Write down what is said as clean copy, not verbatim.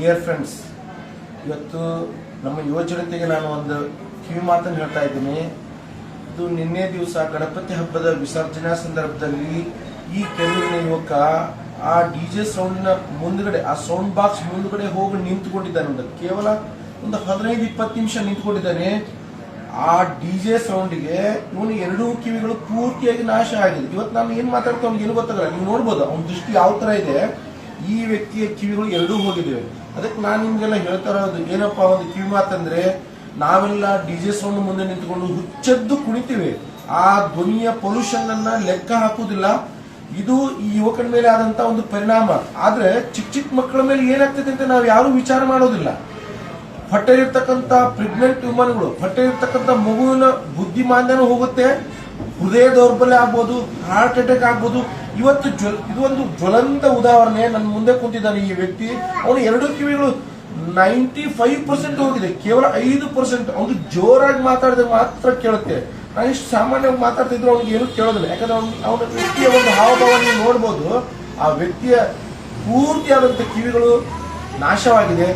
Dear friends, ಇವತ್ತು ನಮ್ಮ ಯುವ ಜನತೆಗೆ ನಾನು ಒಂದು ಕಿವಿ ಮಾತನ್ನು ಹೇಳ್ತಾ ಇದ್ದೀನಿ. ಇದು ನಿನ್ನೆ ದಿವಸ ಗಣಪತಿ ಹಬ್ಬದ ವಿಸರ್ಜನಾ ಸಂದರ್ಭದಲ್ಲಿ ಈ ಕೆರೂರಿನ ಯುವಕ ಆ ಡಿಜೆ ಸೌಂಡಿನ ಮುಂದ್ಗಡೆ, ಆ ಸೌಂಡ್ ಬಾಕ್ಸ್ ಮುಂದ್ಗಡೆ ಹೋಗಿ ನಿಂತುಕೊಂಡಿದ್ದಾನೆ. ಕೇವಲ ಒಂದು 15-20 ನಿಮಿಷ ನಿಂತ್ಕೊಂಡಿದ್ದಾನೆ. ಆ ಡಿಜೆ ಸೌಂಡ್ಗೆ ಇವನು ಎರಡೂ ಕಿವಿಗಳು ಪೂರ್ತಿಯಾಗಿ ನಾಶ ಆಗಿದೆ. ಇವತ್ತು ನಾನು ಏನ್ ಮಾತಾಡ್ತಾ ಅವ್ನಿಗೆ ಏನು ಗೊತ್ತಾಗಲ್ಲ. ನೀವು ನೋಡ್ಬೋದು ಅವನ ದೃಷ್ಟಿ ಯಾವ ತರ ಇದೆ. ಈ ವ್ಯಕ್ತಿಯ ಕಿವಿಗಳು ಎರಡೂ ಹೋಗಿದ್ದೇವೆ. ಅದಕ್ಕೆ ನಾನು ನಿಮ್ಗೆಲ್ಲ ಹೇಳ್ತಾ ಇರೋದು ಏನಪ್ಪಾ, ಒಂದು ಕಿವಿ ಮಾತಂದ್ರೆ, ನಾವೆಲ್ಲ ಡಿಜೆ ಸೌಂಡ್ ಮುಂದೆ ನಿಂತ್ಕೊಂಡು ಹುಚ್ಚದ್ದು ಕುಣಿತೀವಿ. ಆ ಧ್ವನಿಯ ಪೊಲ್ಯೂಷನ್ ಅನ್ನ ಲೆಕ್ಕ ಹಾಕುವುದಿಲ್ಲ. ಇದು ಈ ಯುವಕನ ಮೇಲೆ ಆದಂತ ಒಂದು ಪರಿಣಾಮ. ಆದ್ರೆ ಚಿಕ್ಕ ಮಕ್ಕಳ ಮೇಲೆ ಏನಾಗ್ತದೆ ಅಂತ ನಾವು ಯಾರು ವಿಚಾರ ಮಾಡೋದಿಲ್ಲ. ಹೊಟ್ಟೆಲಿರ್ತಕ್ಕಂಥ ಪ್ರೆಗ್ನೆಂಟ್ ವುಮನ್ಗಳು, ಹೊಟ್ಟೆಲಿರ್ತಕ್ಕಂಥ ಮಗುವಿನ ಬುದ್ಧಿಮಾಂದ್ಯನೂ ಹೋಗುತ್ತೆ, ಹೃದಯ ದೌರ್ಬಲ್ಯ ಆಗ್ಬೋದು, ಹಾರ್ಟ್ ಅಟ್ಯಾಕ್ ಆಗ್ಬೋದು. ಇವತ್ತು ಇದು ಒಂದು ಜ್ವಲಂತ ಉದಾಹರಣೆ. ನನ್ನ ಮುಂದೆ ಕುಂತಿದ್ದಾನೆ ಈ ವ್ಯಕ್ತಿ. ಅವನು ಎರಡು ಕಿವಿಗಳು 95% ಹೋಗಿದೆ, ಕೇವಲ 5% ಅವನು ಜೋರಾಗಿ ಮಾತಾಡಿದ್ರೆ ಮಾತ್ರ ಕೇಳುತ್ತೆ. ನಾನು ಇಷ್ಟು ಸಾಮಾನ್ಯವಾಗಿ ಮಾತಾಡ್ತಿದ್ರು ಅವ್ನಿಗೆ ಏನು ಕೇಳೋದಿಲ್ಲ. ಯಾಕಂದ್ರೆ ಅವನ ವ್ಯಕ್ತಿಯ ಒಂದು ಹಾವಭಾವ ನೀವು ನೋಡ್ಬೋದು. ಆ ವ್ಯಕ್ತಿಯ ಪೂರ್ತಿಯಾದಂಥ ಕಿವಿಗಳು ನಾಶವಾಗಿದೆ.